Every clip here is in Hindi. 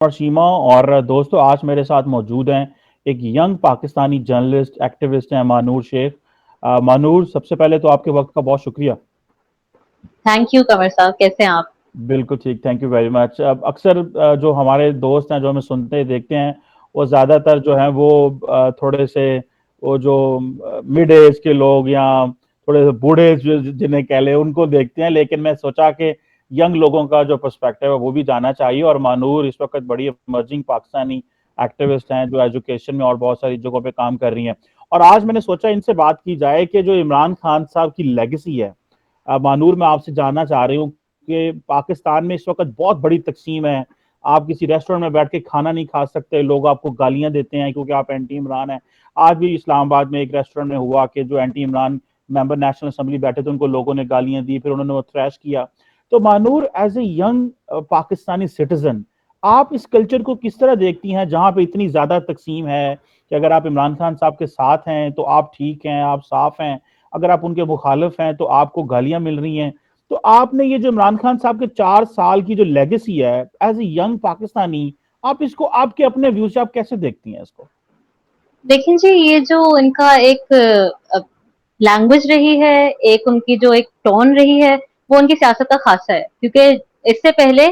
और शीमा और दोस्तों आज मेरे साथ मौजूद हैं एक यंग पाकिस्तानी जर्नलिस्ट एक्टिविस्ट हैं मानूर शेख। मानूर, सबसे पहले तो आपके वक्त का बहुत शुक्रिया। थैंक यू कमर साहब, कैसे हैं आप? बिल्कुल ठीक, थैंक यू वेरी मच। अब अक्सर जो हमारे दोस्त हैं जो हमें सुनते देखते हैं वो ज़्यादातर जो हैं वो थोड़े से वो जो मिड एज के लोग या थोड़े से बूढ़े जिन्हें कह ले उनको देखते हैं, लेकिन मैं सोचा कि यंग लोगों का जो पर्सपेक्टिव है वो भी जाना चाहिए। और मानूर इस वक्त बड़ी इमर्जिंग पाकिस्तानी एक्टिविस्ट हैं जो एजुकेशन में और बहुत सारी जगहों पे काम कर रही हैं। और आज मैंने सोचा इनसे बात की जाए कि जो इमरान खान साहब की लेगेसी है। मानूर, मैं आपसे जानना चाह रही हूँ कि पाकिस्तान में इस वक्त बहुत बड़ी तकसीम है। आप किसी रेस्टोरेंट में बैठ के खाना नहीं खा सकते, लोग आपको गालियां देते हैं क्योंकि आप एंटी इमरान हैं। आज भी इस्लामाबाद में एक रेस्टोरेंट में हुआ कि जो anti Imran member national assembly बैठे थे उनको लोगों ने गालियां दी, फिर उन्होंने वो थ्रैश किया। तो Manoor, as a young Pakistani citizen, आप इस कल्चर को किस तरह देखती हैं जहां पे इतनी ज्यादा तकसीम है कि अगर आप इमरान खान साहब के साथ हैं तो आप ठीक हैं, आप साफ हैं, अगर आप उनके मुखालिफ हैं तो आपको गालियां मिल रही हैं। तो आपने ये जो इमरान खान साहब के 4 साल की जो लेगेसी है एज ए यंग पाकिस्तानी, आप इसको आपके अपने व्यू से आप कैसे देखती हैं इसको? देखिए जी, ये जो इनका एक लैंग्वेज रही है, एक उनकी जो एक टोन रही है, वो उनकी सियासत का खासा है। क्योंकि इससे पहले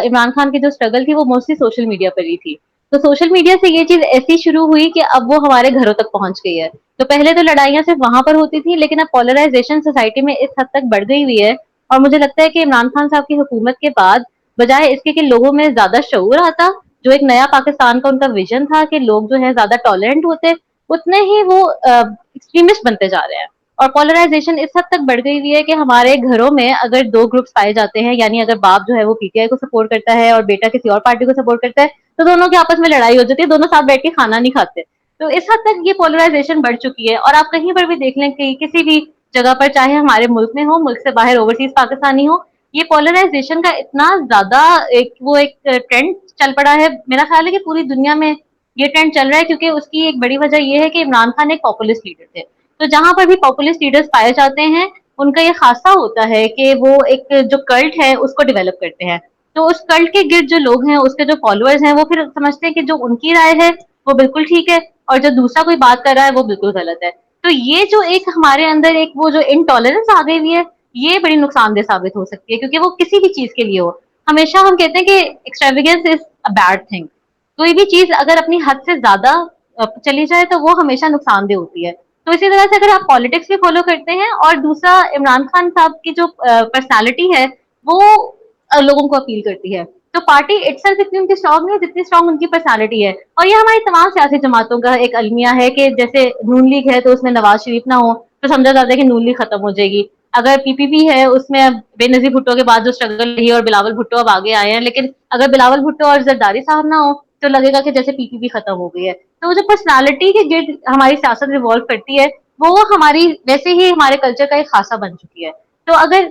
इमरान खान की जो स्ट्रगल थी वो मोस्टली सोशल मीडिया पर ही थी। तो सोशल मीडिया से ये चीज ऐसी शुरू हुई कि अब वो हमारे घरों तक पहुंच गई है। तो पहले तो लड़ाइयां सिर्फ वहां पर होती थी, लेकिन अब पोलराइजेशन सोसाइटी में इस हद तक बढ़ गई हुई है। और मुझे लगता है कि इमरान खान साहब की हुकूमत के बाद, बजाय इसके कि लोगों में ज्यादा शऊर आता, जो एक नया पाकिस्तान का उनका विजन था कि लोग जो है ज्यादा टॉलरेंट होते, उतने ही वो एक्सट्रीमिस्ट बनते जा रहे हैं। और पोलराइजेशन इस हद तक बढ़ गई हुई है कि हमारे घरों में अगर दो ग्रुप्स पाए जाते हैं, यानी अगर बाप जो है वो पीटीआई को सपोर्ट करता है और बेटा किसी और पार्टी को सपोर्ट करता है, तो दोनों की आपस में लड़ाई हो जाती है, दोनों साथ बैठ के खाना नहीं खाते। तो इस हद तक ये पोलराइजेशन बढ़ चुकी है। और आप कहीं पर भी देख लें कि किसी भी जगह पर, चाहे हमारे मुल्क में हो, मुल्क से बाहर ओवरसीज पाकिस्तानी हो, ये पोलराइजेशन का इतना ज्यादा एक ट्रेंड चल पड़ा है। मेरा ख्याल है कि पूरी दुनिया में ये ट्रेंड चल रहा है, क्योंकि उसकी एक बड़ी वजह ये है कि इमरान खान एक पॉपुलिस्ट लीडर थे। तो जहां पर भी पॉपुलिस्ट लीडर्स पाए जाते हैं, उनका ये खासा होता है कि वो एक जो कल्ट है उसको डेवलप करते हैं। तो उस कल्ट के गिर्द जो लोग हैं, उसके जो फॉलोअर्स हैं, वो फिर समझते हैं कि जो उनकी राय है वो बिल्कुल ठीक है, और जो दूसरा कोई बात कर रहा है वो बिल्कुल गलत है। तो ये जो एक हमारे अंदर एक वो जो इनटॉलरेंस आ गई हुई है, ये बड़ी नुकसानदेह साबित हो सकती है, क्योंकि वो किसी भी चीज के लिए हो। हमेशा हम कहते हैं कि एक्सट्रावेगेंस इज अ बैड थिंग। कोई भी चीज अगर अपनी हद से ज्यादा चली जाए तो वो हमेशा नुकसानदेह होती है। तो इसी तरह से अगर आप पॉलिटिक्स भी फॉलो करते हैं, और दूसरा, इमरान खान साहब की जो पर्सनालिटी है वो लोगों को अपील करती है। तो पार्टी इटसेल्फ इतनी उनकी स्ट्रांग नहीं है जितनी स्ट्रांग उनकी पर्सनालिटी है। और ये हमारी तमाम सियासी जमातों का एक अलमिया है कि जैसे नून लीग है तो उसमें नवाज शरीफ ना हो तो समझा जाता है कि नून लीग खत्म हो जाएगी। अगर पीपीपी है, उसमें अब बेनजीर भुट्टो के बाद जो स्ट्रगल रही और बिलावल भुट्टो अब आगे आए हैं, लेकिन अगर बिलावल भुट्टो और जरदारी साहब ना हो तो लगेगा कि जैसे पीपीपी खत्म हो गई है। तो जो पर्सनालिटी के गिर्द हमारी सियासत रिवॉल्व करती है, वो हमारी वैसे ही हमारे कल्चर का एक खासा बन चुकी है। तो अगर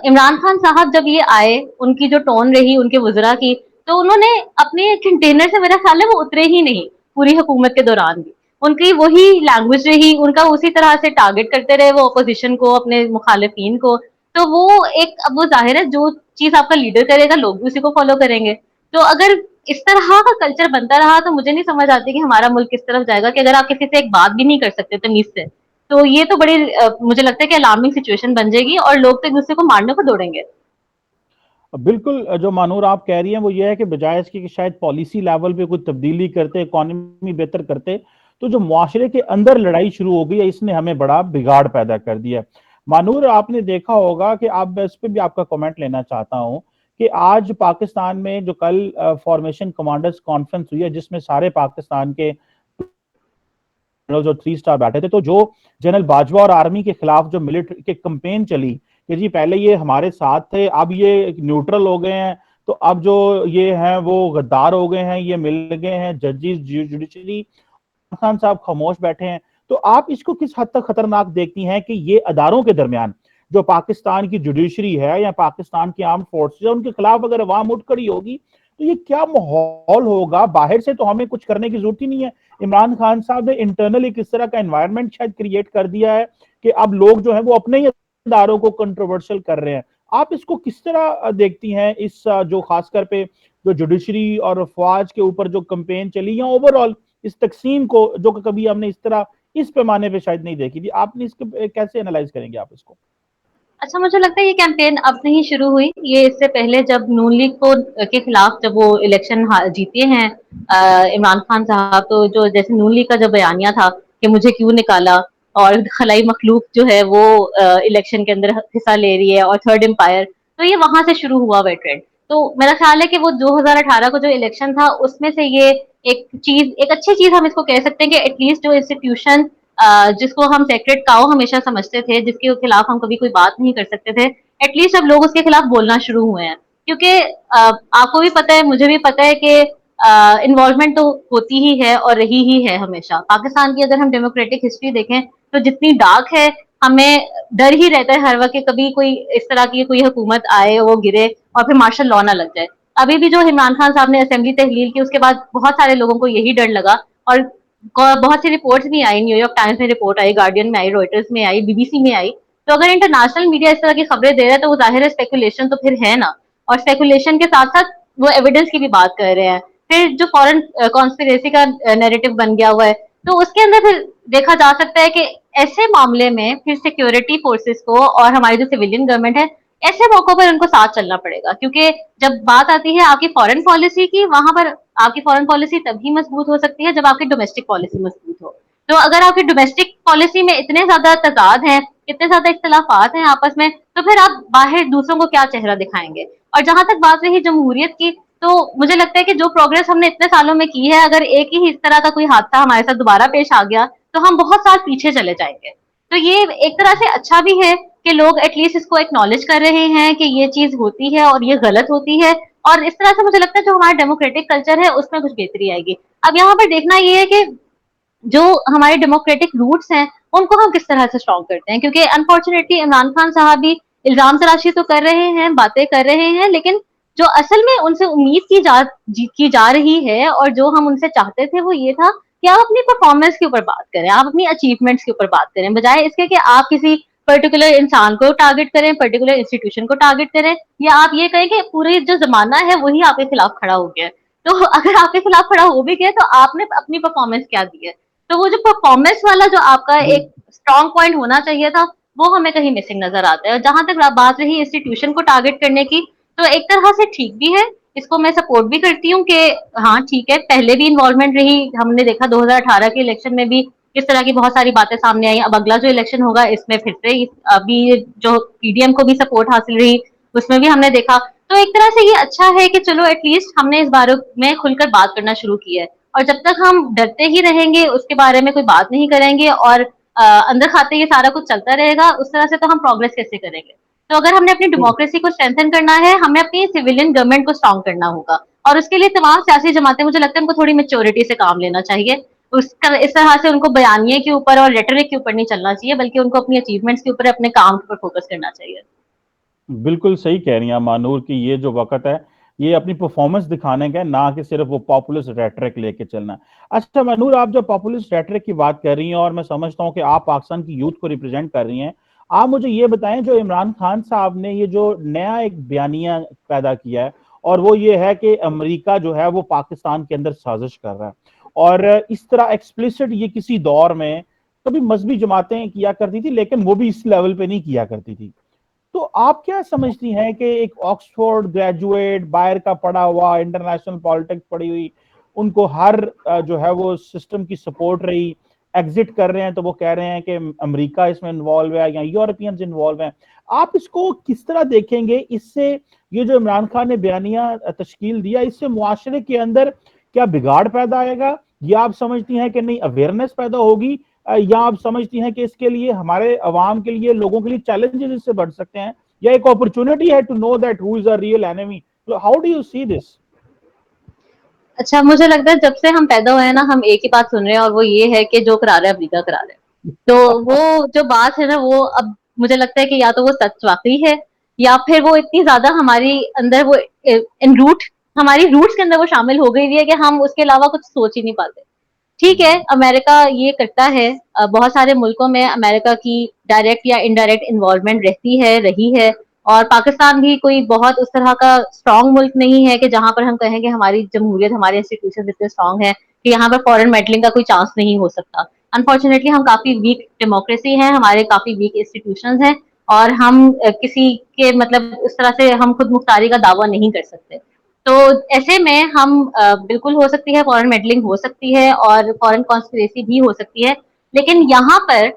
इमरान खान साहब जब ये आए, उनकी जो टोन रही उनके वज़रा की, तो उन्होंने अपने कंटेनर से, मेरा ख्याल है, वो उतरे ही नहीं पूरी हुकूमत के दौरान भी। उनकी वही लैंग्वेज रही, उनका उसी तरह से टारगेट करते रहे वो अपोजिशन को, अपने मुखालिफिन को। तो वो एक, अब वो जाहिर है जो चीज आपका लीडर करेगा लोग भी उसी को फॉलो करेंगे। तो अगर इस तरह का कल्चर बनता रहा तो मुझे नहीं समझ आती कि हमारा मुल्क किस तरफ जाएगा, कि अगर आप किसी से एक बात भी नहीं कर सकते तमीज से, तो ये तो बड़ी मुझे लगता है कि अलार्मिंग सिचुएशन बन जाएगी और लोग तो एक दूसरे को मारने को दौड़ेंगे। बिल्कुल, जो मानूर आप कह रही हैं वो ये है कि बजाय इसके कि शायद पॉलिसी लेवल पे कुछ तब्दीली करते, इकोनॉमी बेहतर करते, तो जो मुआशरे के अंदर लड़ाई शुरू हो गई है इसने हमें बड़ा बिगाड़ पैदा कर दिया है। मानूर, आपने देखा होगा कि आप, मैं इस पर भी आपका कमेंट लेना चाहता हूं कि आज पाकिस्तान में जो कल फॉर्मेशन कमांडर्स कॉन्फ्रेंस हुई है जिसमें सारे पाकिस्तान के जो 3 स्टार बैठे थे, तो जो जनरल बाजवा और आर्मी के खिलाफ जो मिलिट्री के कंपेन चली कि जी पहले ये हमारे साथ थे, अब ये न्यूट्रल हो गए हैं, तो अब जो ये हैं वो गद्दार हो गए हैं, ये मिल गए हैं जजेस, जुडिशरी, खान साहब खामोश बैठे हैं। तो आप इसको किस हद तक खतरनाक देखती हैं कि ये अदारों के दरमियान जो पाकिस्तान की जुडिशरी है या पाकिस्तान की आर्म फोर्सेस है उनके खिलाफ अगर अवाम उठ खड़ी होगी तो ये क्या माहौल होगा? बाहर से तो हमें कुछ करने की जरूरत ही नहीं है। इमरान खान साहब ने इंटरनली किस तरह का एनवायरनमेंट शायद क्रिएट कर दिया है कि अब लोग जो है वो अपने ही इदारों को कंट्रोवर्शियल कर रहे हैं। आप इसको किस तरह देखती हैं, इस जो खासकर पे जो जुडिशरी और फौज के ऊपर जो कैंपेन चली, या ओवरऑल इस तकसीम को जो कभी हमने इस तरह इस पैमाने पे शायद नहीं देखी थी, आपने इसको कैसे एनालाइज करेंगे आप इसको? अच्छा, मुझे लगता है ये कैंपेन अब नहीं शुरू हुई, ये इससे पहले जब नून लीग को के खिलाफ जब वो इलेक्शन जीते हैं इमरान खान साहब, तो जो जैसे नून लीग का जो बयानिया था कि मुझे क्यों निकाला, और खलाई मखलूक जो है वो इलेक्शन के अंदर हिस्सा ले रही है, और थर्ड एम्पायर, तो ये वहां से शुरू हुआ हुआ ट्रेंड। तो मेरा ख्याल है कि वो 2018 का जो इलेक्शन था उसमें से ये एक अच्छी चीज हम इसको कह सकते हैं कि एटलीस्ट जो इंस्टीट्यूशन जिसको हम सेक्रेट काउ हमेशा समझते थे, जिसके खिलाफ हम कभी कोई बात नहीं कर सकते थे, एटलीस्ट अब लोग उसके खिलाफ बोलना शुरू हुए हैं। क्योंकि आपको भी पता है, मुझे भी पता है कि इन्वॉल्वमेंट तो होती ही है और रही ही है हमेशा। पाकिस्तान की अगर हम डेमोक्रेटिक हिस्ट्री देखें तो जितनी डार्क है, हमें डर ही रहता है हर वक्त कि कभी कोई इस तरह की कोई हुकूमत आए, वो गिरे और फिर मार्शल लॉ ना लग जाए। अभी भी जो इमरान खान साहब ने असेंबली तहलील की, उसके बाद बहुत सारे लोगों को यही डर लगा, और बहुत सी रिपोर्ट्स भी आई, न्यूयॉर्क टाइम्स में रिपोर्ट आई, गार्डियन में आई, रॉयटर्स में आई, बीबीसी में आई। तो अगर इंटरनेशनल मीडिया इस तरह की खबरें दे रहा है तो वो जाहिर है स्पेकुलेशन तो फिर है ना, और स्पेकुलेशन के साथ साथ वो एविडेंस की भी बात कर रहे हैं। फिर जो फॉरेन कॉन्स्पिरेसी का नैरेटिव बन गया हुआ है, तो उसके अंदर फिर देखा जा सकता है कि ऐसे मामले में फिर सिक्योरिटी फोर्सेस को और हमारी जो सिविलियन गवर्नमेंट है, ऐसे मौकों पर उनको साथ चलना पड़ेगा। क्योंकि जब बात आती है आपकी फॉरेन पॉलिसी की, वहां पर आपकी फॉरेन पॉलिसी तभी मजबूत हो सकती है जब आपकी डोमेस्टिक पॉलिसी मजबूत हो। तो अगर आपकी डोमेस्टिक पॉलिसी में इतने ज्यादा तजाद हैं, इतने ज्यादा इख्तलाफात हैं आपस में, तो फिर आप बाहर दूसरों को क्या चेहरा दिखाएंगे। और जहां तक बात रही जमहूरियत की, तो मुझे लगता है कि जो प्रोग्रेस हमने इतने सालों में की है, अगर एक ही इस तरह का कोई हादसा हमारे साथ दोबारा पेश आ गया तो हम बहुत साल पीछे चले जाएंगे। तो ये एक तरह से अच्छा भी है कि लोग एटलीस्ट इसको एक्नॉलेज कर रहे हैं कि ये चीज होती है और ये गलत होती है, और इस तरह से मुझे लगता है जो हमारा डेमोक्रेटिक कल्चर है उसमें कुछ बेहतरी आएगी। अब यहाँ पर देखना ये है कि जो हमारे डेमोक्रेटिक रूट्स हैं उनको हम किस तरह से स्ट्रॉन्ग करते हैं, क्योंकि अनफॉर्चुनेटली इमरान खान साहब भी इल्जाम तराशी तो कर रहे हैं, बातें कर रहे हैं, लेकिन जो असल में उनसे उम्मीद की जा रही है और जो हम उनसे चाहते थे वो ये था कि आप अपनी परफॉर्मेंस के ऊपर बात करें, आप अपनी अचीवमेंट्स के ऊपर बात करें, बजाय इसके कि आप किसी पर्टिकुलर इंसान को टारगेट करें, पर्टिकुलर इंस्टीट्यूशन को टारगेट करें, या आप ये कहें कि पूरी जो जमाना है वही आपके खिलाफ खड़ा हो गया है। तो अगर आपके खिलाफ खड़ा हो भी गया तो आपने अपनी परफॉर्मेंस क्या दी है। तो वो जो परफॉर्मेंस वाला जो आपका एक स्ट्रॉन्ग पॉइंट होना चाहिए था, वो हमें कहीं मिसिंग नजर आता है। और जहां तक बात रही इंस्टीट्यूशन को टारगेट करने की, तो एक तरह से ठीक भी है, इसको मैं सपोर्ट भी करती हूँ कि हाँ ठीक है, पहले भी इन्वॉल्वमेंट रही, हमने देखा 2018 के इलेक्शन में भी इस तरह की बहुत सारी बातें सामने आई। अब अगला जो इलेक्शन होगा इसमें फिर से अभी जो पीडीएम को भी सपोर्ट हासिल रही, उसमें भी हमने देखा। तो एक तरह से ये अच्छा है कि चलो एटलीस्ट हमने इस बारे में खुलकर बात करना शुरू की है। और जब तक हम डरते ही रहेंगे, उसके बारे में कोई बात नहीं करेंगे, और अंदर खाते ये सारा कुछ चलता रहेगा, उस तरह से तो हम प्रोग्रेस कैसे करेंगे। तो अगर हमने अपनी डेमोक्रेसी को स्ट्रेंथन करना है, हमें अपनी सिविलियन गवर्नमेंट को स्ट्रॉन्ग करना होगा, और उसके लिए तमाम सियासी जमातें, मुझे लगता है उनको थोड़ी मेच्योरिटी से काम लेना चाहिए। इस तरह से उनको बयानिए के ऊपर और रेटरिक के ऊपर नहीं चलना चाहिए, बल्कि उनको अपनी अचीवमेंट्स के ऊपर, अपने काम के ऊपर फोकस करना चाहिए। बिल्कुल सही कह रही हैं मानूर कि ये जो वक्त है ये अपनी परफॉर्मेंस दिखाने का है, ना कि सिर्फ वो पॉपुलिस्ट रेटरिक लेके चलना। अच्छा मानूर, आप जो पॉपुलिस्ट रेटरिक की बात कर रही हैं, और मैं समझता हूं कि आप पाकिस्तान की यूथ को रिप्रेजेंट कर रही हैं, आप मुझे ये बताएं, जो इमरान खान साहब ने ये जो नया एक बयानिया पैदा किया है, और वो ये है कि अमेरिका जो है वो पाकिस्तान के अंदर साजिश कर रहा है, और इस तरह एक्सप्लिसिट ये किसी दौर में कभी मजहबी जमातें किया करती थी, लेकिन वो भी इस लेवल पे नहीं किया करती थी। तो आप क्या समझती हैं कि एक ऑक्सफोर्ड ग्रेजुएट, बाहर का पढ़ा हुआ, इंटरनेशनल पॉलिटिक्स पढ़ी हुई, उनको हर जो है वो सिस्टम की सपोर्ट रही, एग्जिट कर रहे हैं तो वो कह रहे हैं कि अमेरिका इसमें इन्वॉल्व है या यूरोपियंस इन्वॉल्व हैं, आप इसको किस तरह देखेंगे? इससे ये जो इमरान खान ने बयानिया तश्कील दिया, इससे मुआशरे के अंदर क्या बिगाड़ पैदा आएगा, या आप समझती हैं कि नहीं अवेयरनेस पैदा होगी, या आप समझती हैं कि इसके लिए हमारे अवाम के लिए, लोगों के लिए चैलेंजेस इससे बढ़ सकते हैं, या एक अपॉर्चुनिटी है to know that who is a real enemy? How do you see this? अच्छा, मुझे लगता है जब से हम पैदा हुए हैं ना, हम एक ही बात सुन रहे हैं, और वो ये है कि जो करा रहे हैं अमेरिका करा रहे हैं। तो वो जो बात है ना, वो अब मुझे लगता है कि या तो वो सच वाकई है, या फिर वो इतनी ज्यादा हमारी अंदर वो इन रूट हमारी रूट्स के अंदर वो शामिल हो गई है कि हम उसके अलावा कुछ सोच ही नहीं पाते। ठीक है, अमेरिका ये करता है, बहुत सारे मुल्कों में अमेरिका की डायरेक्ट या इनडायरेक्ट इन्वॉल्वमेंट रहती है, रही है, और पाकिस्तान भी कोई बहुत उस तरह का स्ट्रॉन्ग मुल्क नहीं है कि जहां पर हम कहें कि हमारी जमहूरियत, हमारे इंस्टीट्यूशन इतने स्ट्रॉन्ग है कि यहाँ पर फॉरेन मेडलिंग का कोई चांस नहीं हो सकता। अनफॉर्चुनेटली हम काफी वीक डेमोक्रेसी है, हमारे काफी वीक इंस्टीट्यूशन है, और हम किसी के मतलब उस तरह से हम खुद मुख्तारी का दावा नहीं कर सकते। तो ऐसे में हम बिल्कुल हो सकती है फॉरेन मेडलिंग हो सकती है और फॉरेन कॉन्स्पिरेसी भी हो सकती है, लेकिन यहाँ पर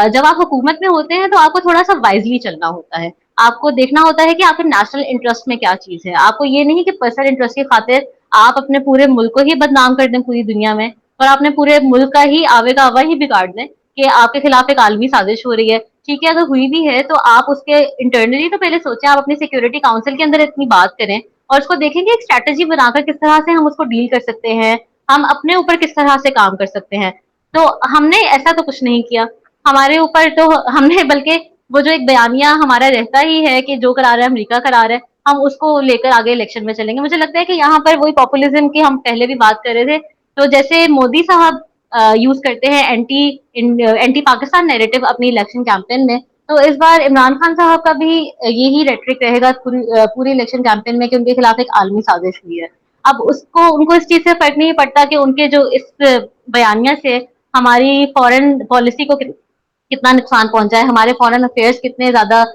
जब आप हुकूमत में होते हैं तो आपको थोड़ा सा वाइजली चलना होता है। आपको देखना होता है कि आपके नेशनल इंटरेस्ट में क्या चीज है। आपको ये नहीं कि पर्सनल इंटरेस्ट की खातिर आप अपने पूरे मुल्क को ही बदनाम कर दें पूरी दुनिया में, और आपने पूरे मुल्क का ही आवे का आवा ही बिगाड़ दें कि आपके खिलाफ एक आलमी साजिश हो रही है। ठीक है, अगर हुई भी है तो आप उसके इंटरनली तो पहले सोचें, आप अपनी सिक्योरिटी काउंसिल के अंदर इतनी बात करें और उसको देखेंगे एक स्ट्रैटेजी बनाकर किस तरह से हम उसको डील कर सकते हैं, हम अपने ऊपर किस तरह से काम कर सकते हैं। तो हमने ऐसा तो कुछ नहीं किया हमारे ऊपर, तो हमने बल्कि वो जो एक बयानिया हमारा रहता ही है कि जो करा रहा है अमरीका करा रहा है, हम उसको लेकर आगे इलेक्शन में चलेंगे। मुझे लगता है कि यहाँ पर वही पॉपुलिज्म की हम पहले भी बात कर रहे थे, तो जैसे मोदी साहब यूज करते हैं एंटी पाकिस्तान नैरेटिव अपनी इलेक्शन कैंपेन में, तो इस बार इमरान खान साहब का भी यही रेटरिक रहेगा पूरी इलेक्शन कैंपेन में कि उनके खिलाफ एक आलमी साजिश हुई है। अब उसको उनको इस चीज से फर्क नहीं पड़ता कि उनके जो इस बयानिया से हमारी फॉरेन पॉलिसी को कितना नुकसान पहुंचा है, हमारे फॉरेन अफेयर्स कितने ज्यादा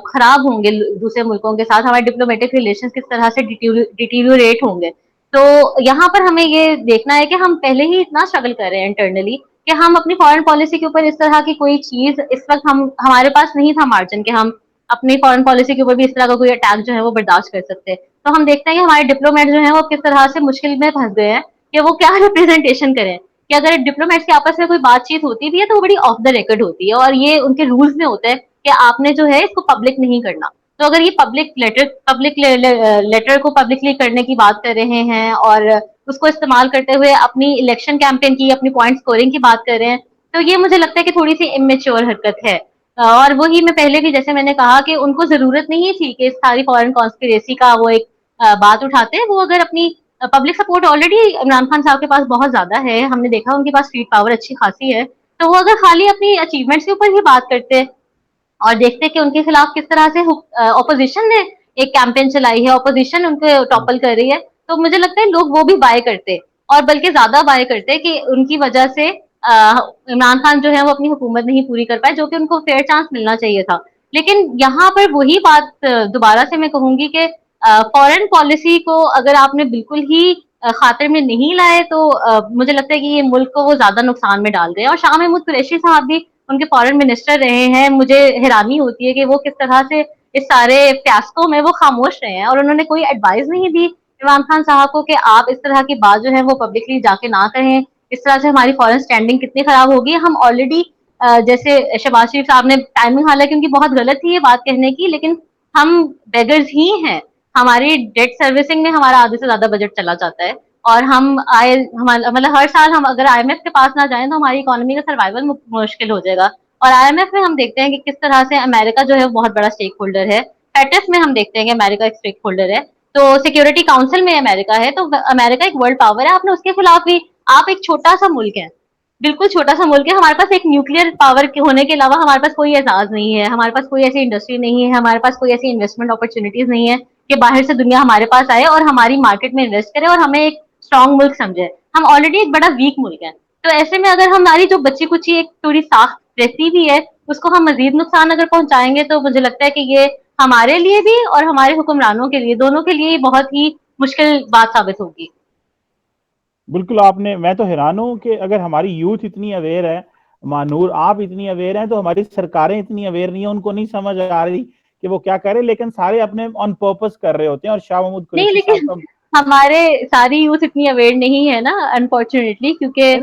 खराब होंगे दूसरे मुल्कों के साथ, हमारे डिप्लोमेटिक रिलेशन किस तरह से डिटीरियोरेट होंगे। तो यहाँ पर हमें ये देखना है कि हम पहले ही इतना स्ट्रगल कर रहे हैं इंटरनली कि हम अपनी फॉरेन पॉलिसी के ऊपर इस तरह की कोई चीज इस वक्त हम हमारे पास नहीं था मार्जिन कि हम अपनी फॉरेन पॉलिसी के ऊपर भी इस तरह का कोई अटैक जो है वो बर्दाश्त कर सकते हैं। तो हम देखते हैं कि हमारे डिप्लोमेट जो है वो किस तरह से मुश्किल में फंस गए हैं कि वो क्या रिप्रेजेंटेशन करें, कि अगर डिप्लोमेट्स के आपस में कोई बातचीत होती भी है तो वो बड़ी ऑफ द रिकॉर्ड होती है, और ये उनके रूल्स में होता है कि आपने जो है इसको पब्लिक नहीं करना। तो अगर ये पब्लिक लेटर को पब्लिकली करने की बात कर रहे हैं और उसको इस्तेमाल करते हुए अपनी इलेक्शन कैंपेन की, अपनी पॉइंट स्कोरिंग की बात कर रहे हैं, तो ये मुझे लगता है कि थोड़ी सी इमेच्योर हरकत है। और वही मैं पहले भी जैसे मैंने कहा कि उनको जरूरत नहीं थी कि इस सारी फॉरेन कॉन्स्पिरेसी का वो एक बात उठाते हैं। वो अगर अपनी public support already Imran Khan साहब के पास बहुत ज्यादा है, हमने देखा उनके पास स्ट्रीट पावर अच्छी खासी है, तो वो अगर खाली अपनी अचीवमेंट्स के ऊपर ही बात करते और देखते कि उनके खिलाफ किस तरह से ऑपोजिशन ने एक कैंपेन चलाई है, ऑपोजिशन उनको टॉपल कर रही है, तो मुझे लगता है लोग वो भी बाय करते, और बल्कि ज्यादा बाय करते कि उनकी वजह से इमरान खान जो है वो अपनी हुकूमत नहीं पूरी कर पाए, जो कि उनको फेयर चांस मिलना चाहिए था। लेकिन यहाँ पर वही बात दोबारा से मैं कहूंगी कि फॉरेन पॉलिसी को अगर आपने बिल्कुल ही खातिर में नहीं लाए तो मुझे लगता है कि ये मुल्क को वो ज्यादा नुकसान में डाल रहे हैं। और शाह महमूद कुरैशी साहब भी उनके फॉरेन मिनिस्टर रहे हैं, मुझे हैरानी होती है कि वो किस तरह से इस सारे फियास्को में वो खामोश रहे हैं और उन्होंने कोई एडवाइस नहीं दी इमरान खान साहब को कि आप इस तरह की बात जो है वो पब्लिकली जाके ना कहें, इस तरह से हमारी फॉरेन स्टैंडिंग कितनी खराब होगी। हम ऑलरेडी जैसे शहबाज शरीफ साहब ने टाइमिंग हालांकि उनकी बहुत गलत थी ये बात कहने की, लेकिन हम बेगर्स ही हैं। हमारी डेट सर्विसिंग में हमारा आधे से ज्यादा बजट चला जाता है, और हम आए मतलब हर साल हम अगर आईएमएफ के पास ना जाएं तो हमारी इकोनॉमी का सर्वाइवल मुश्किल हो जाएगा। और आईएमएफ में हम देखते हैं कि किस तरह से अमेरिका जो है वो बहुत बड़ा स्टेक होल्डर है। पेटिस में हम देखते हैं कि अमेरिका एक स्टेक होल्डर है। तो सिक्योरिटी काउंसिल में अमेरिका है, तो अमेरिका एक वर्ल्ड पावर है। आपने उसके खिलाफ भी, आप एक छोटा सा मुल्क है, बिल्कुल छोटा सा मुल्क है, हमारे पास एक न्यूक्लियर पावर के होने के अलावा हमारे पास कोई एजाज नहीं है, हमारे पास कोई ऐसी इंडस्ट्री नहीं है, हमारे पास कोई ऐसी इन्वेस्टमेंट अपॉर्चुनिटीज नहीं है कि बाहर से दुनिया हमारे पास आए और हमारी मार्केट में इन्वेस्ट करे और हमें एक स्ट्रॉन्ग मुल्क समझे। हम ऑलरेडी एक बड़ा वीक मुल्क है। तो ऐसे में अगर हमारी जो बच्ची कुची एक थोड़ी साख रहती भी है, उसको हम मजीद नुकसान अगर पहुंचाएंगे तो मुझे लगता है कि ये हमारे लिए भी और हमारे हुक्मरानों के लिए, दोनों के लिए बहुत ही मुश्किल बात साबित होगी। बिल्कुल आपने, मैं तो हैरान हूं कि अगर हमारी यूथ इतनी अवेयर है, मानूर आप इतनी अवेयर हैं, तो हमारी सरकारें इतनी अवेयर नहीं है, उनको नहीं समझ आ रही कि वो क्या कर रहे हैं, लेकिन सारे अपने ऑन पर्पस कर रहे होते हैं। और शाह महमूद नहीं, कुरैशी साहब लेकिन का हमारे सारी यूथ इतनी अवेयर नहीं है ना, अनफॉर्चुनेटली, क्योंकि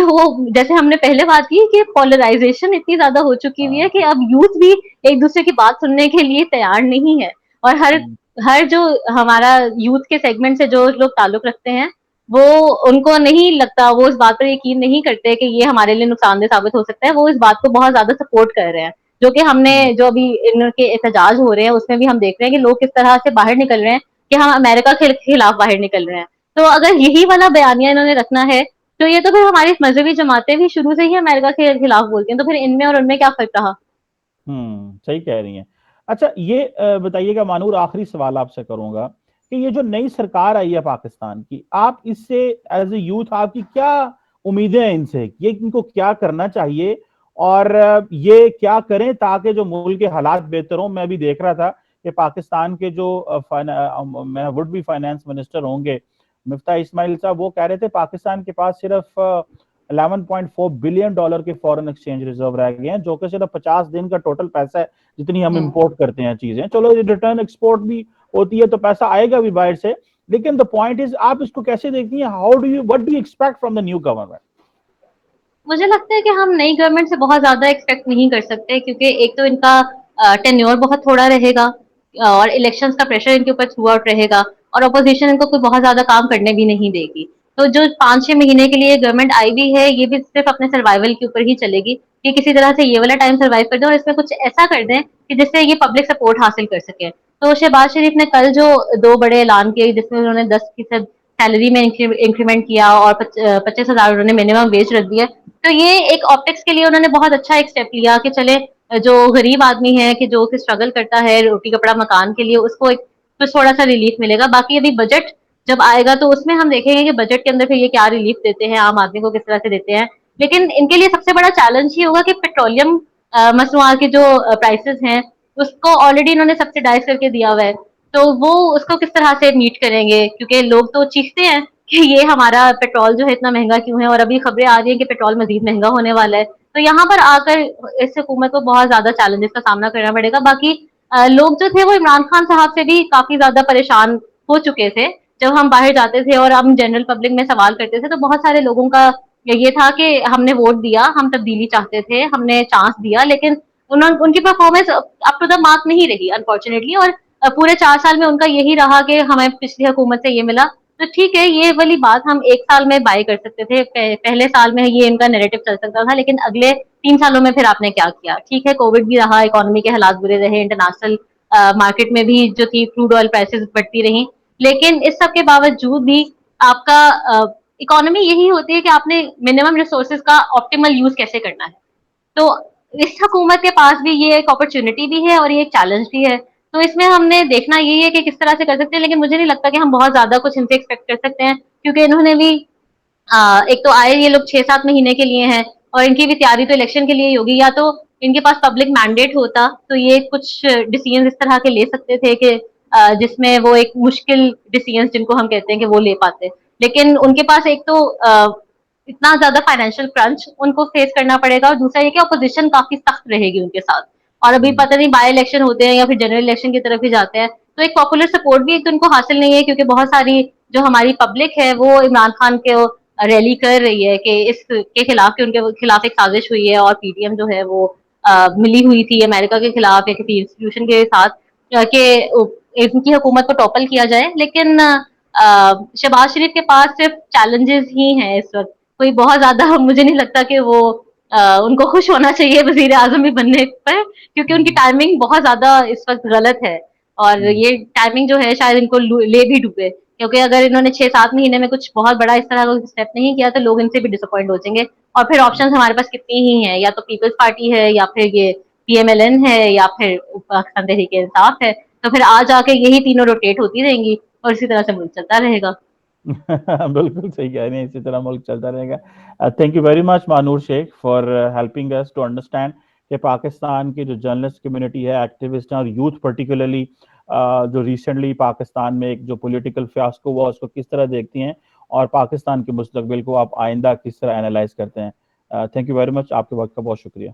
वो जैसे हमने पहले बात की कि पोलराइजेशन इतनी ज्यादा हो चुकी हुई है कि अब यूथ भी एक दूसरे की बात सुनने के लिए तैयार नहीं है। और हर जो हमारा यूथ के सेगमेंट से जो लोग ताल्लुक रखते हैं, वो उनको नहीं लगता, वो इस बात पर यकीन नहीं करते कि ये हमारे लिए नुकसानदेह साबित हो सकता है। वो इस बात को बहुत ज्यादा सपोर्ट कर रहे हैं, जो कि हमने जो अभी इनके एहतजाज हो रहे हैं उसमें भी हम देख रहे हैं कि लोग किस तरह से बाहर निकल रहे हैं कि हम अमेरिका के खिलाफ बाहर निकल रहे हैं। तो अगर यही वाला बयानिया इन्होंने रखना है, तो ये तो फिर हमारी मजहबी जमातें भी शुरू से ही अमेरिका के खिलाफ बोलती हैं, तो फिर इनमें और उनमें क्या फर्क रहा। सही कह रही हैं। अच्छा, ये बताइएगा मानूर, आखिरी सवाल आपसे करूंगा कि ये जो नई सरकार आई है पाकिस्तान की, आप इससे एज ए यूथ आपकी क्या उम्मीदें हैं इनसे, ये इनको क्या करना चाहिए और ये क्या करें ताकि जो मुल्क के हालात बेहतर हों? मैं भी देख रहा था कि पाकिस्तान के जो मैं वुड बी फाइनेंस मिनिस्टर होंगे मिफ्ता इस्माइल साहब, वो कह रहे थे पाकिस्तान के पास सिर्फ 11.4 बिलियन डॉलर के फॉरेन एक्सचेंज रिजर्व रह गए हैं, जो कि सिर्फ 50 दिन का टोटल पैसा है जितनी हम इंपोर्ट करते हैं चीजें। चलो ये रिटर्न एक्सपोर्ट भी होती है तो पैसा आएगा भी बाहर से, लेकिन द पॉइंट इज आप इसको कैसे देखती हैं? How do you what do you expect from the new government? मुझे लगता है कि हम नई गवर्नमेंट से बहुत ज्यादा एक्सपेक्ट नहीं कर सकते, क्योंकि एक तो इनका टेन्योर बहुत थोड़ा रहेगा और इलेक्शंस का प्रेशर इनके ऊपर थ्रू आउट रहेगा, और अपोजिशन इनको कोई बहुत ज्यादा काम करने भी नहीं देगी। तो जो 5-6 महीने के लिए गवर्नमेंट आई भी है, ये भी सिर्फ अपने सर्वाइवल के ऊपर ही चलेगी कि किसी तरह से ये वाला टाइम सर्वाइव कर दें और इसमें कुछ ऐसा कर दें कि जिससे ये पब्लिक सपोर्ट हासिल कर सके। तो शहबाज शरीफ ने कल जो 2 बड़े ऐलान किए, जिसमें उन्होंने 10% सैलरी में इंक्रीमेंट किया और 25,000 उन्होंने मिनिमम वेज रख दिया, तो ये एक ऑप्टिक्स के लिए उन्होंने बहुत अच्छा एक स्टेप लिया कि चले जो गरीब आदमी है कि जो स्ट्रगल करता है रोटी कपड़ा मकान के लिए, उसको एक तो थोड़ा सा रिलीफ मिलेगा। बाकी अभी बजट जब आएगा तो उसमें हम देखेंगे कि बजट के अंदर फिर ये क्या रिलीफ देते हैं, आम आदमी को किस तरह से देते हैं। लेकिन इनके लिए सबसे बड़ा चैलेंज ही होगा कि पेट्रोलियम मसनूआत के जो प्राइसेस हैं उसको ऑलरेडी इन्होंने सब्सिडाइज करके दिया हुआ है, तो वो उसको किस तरह से मीट करेंगे, क्योंकि लोग तो चीखते हैं कि ये हमारा पेट्रोल जो है इतना महंगा क्यों है, और अभी खबरें आ रही हैं कि पेट्रोल मजीद महंगा होने वाला है। तो यहाँ पर आकर इस हुकूमत को बहुत ज्यादा चैलेंजेस का सामना करना पड़ेगा। बाकी लोग जो थे वो इमरान खान साहब से भी काफी ज्यादा परेशान हो चुके थे। जब हम बाहर जाते थे और हम जनरल पब्लिक में सवाल करते थे तो बहुत सारे लोगों का ये था कि हमने वोट दिया, हम तब्दीली चाहते थे, हमने चांस दिया, लेकिन उनकी performance up to the mark नहीं रही अनफॉर्चुनेटली। और पूरे 4 साल में उनका यही रहा कि हमें पिछली हुकूमत से ये मिला। तो ठीक है, ये वाली बात हम 1 साल में बाय कर सकते थे, पहले साल में ये इनका नैरेटिव चल सकता था, लेकिन अगले 3 सालों में फिर आपने क्या किया? ठीक है, कोविड भी रहा, इकोनॉमी के हालात बुरे रहे, इंटरनेशनल मार्केट में भी जो थी क्रूड ऑयल प्राइसेस बढ़ती रही, लेकिन इस सब के बावजूद भी आपका इकोनॉमी यही होती है कि आपने मिनिमम रिसोर्सेज का ऑप्टिमल यूज कैसे करना है। तो इस हुकूमत के पास भी ये एक अपॉर्चुनिटी भी है और ये एक चैलेंज भी है। तो इसमें हमने देखना यही है कि किस तरह से कर सकते हैं, लेकिन मुझे नहीं लगता कि हम बहुत ज्यादा कुछ इनसे एक्सपेक्ट कर सकते हैं, क्योंकि इन्होंने भी एक तो आए ये लोग 6-7 महीने के लिए हैं और इनकी भी तैयारी तो इलेक्शन के लिए ही होगी, या तो इनके पास पब्लिक मैंडेट होता तो ये कुछ डिसीजन इस तरह के ले सकते थे कि जिसमें वो एक मुश्किल डिसीजन जिनको हम कहते हैं कि वो ले पाते। लेकिन उनके पास एक तो इतना ज्यादा फाइनेंशियल क्रंच उनको फेस करना पड़ेगा, और दूसरा ये कि अपोजिशन काफी सख्त रहेगी उनके साथ। और अभी पता नहीं बाय इलेक्शन होते हैं या फिर जनरल इलेक्शन की तरफ ही जाते हैं, तो एक पॉपुलर सपोर्ट भी एक तो उनको हासिल नहीं है, क्योंकि बहुत सारी जो हमारी पब्लिक है वो इमरान खान के रैली कर रही है कि इसके खिलाफ, कि उनके खिलाफ एक साजिश हुई है और पीटीएम जो है वो मिली हुई थी अमेरिका के खिलाफ या किसी इंस्टीट्यूशन के साथ कि इनकी हुकूमत को टॉपल किया जाए। लेकिन शहबाज शरीफ के पास सिर्फ चैलेंजेस ही हैं इस वक्त, कोई बहुत ज्यादा मुझे नहीं लगता कि वो उनको खुश होना चाहिए वजीर आजम भी बनने पर, क्योंकि उनकी टाइमिंग बहुत ज्यादा इस वक्त गलत है। और ये टाइमिंग जो है शायद इनको ले भी डूबे, क्योंकि अगर इन्होंने 6-7 महीने में कुछ बहुत बड़ा इस तरह का स्टेप नहीं किया तो लोग इनसे भी डिसअपॉइंट हो जाएंगे। और फिर ऑप्शन हमारे पास कितनी ही हैं, या तो पीपल्स पार्टी है, या फिर ये पीएमएलएन है, या फिर पाकिस्तान तहरीक इंसाफ है। तो फिर आ जाके यही तीनों रोटेट होती रहेंगी और इसी तरह से मुल्क चलता रहेगा। बिल्कुल सही कह रही हैं, इसी तरह मुल्क चलता रहेगा। Thank you very much Manzoor Shaikh for helping us to understand कि पाकिस्तान की जो जर्नलिस्ट कम्युनिटी है, एक्टिविस्ट हैं और यूथ पर्टिकुलरली जो रिसेंटली पाकिस्तान में एक जो पॉलिटिकल फियास्को हुआ उसको किस तरह देखती हैं और पाकिस्तान के मुस्तकबिल को आप आइंदा किस तरह एनालाइज करते हैं। थैंक यू वेरी मच, आपके वक्त का बहुत शुक्रिया।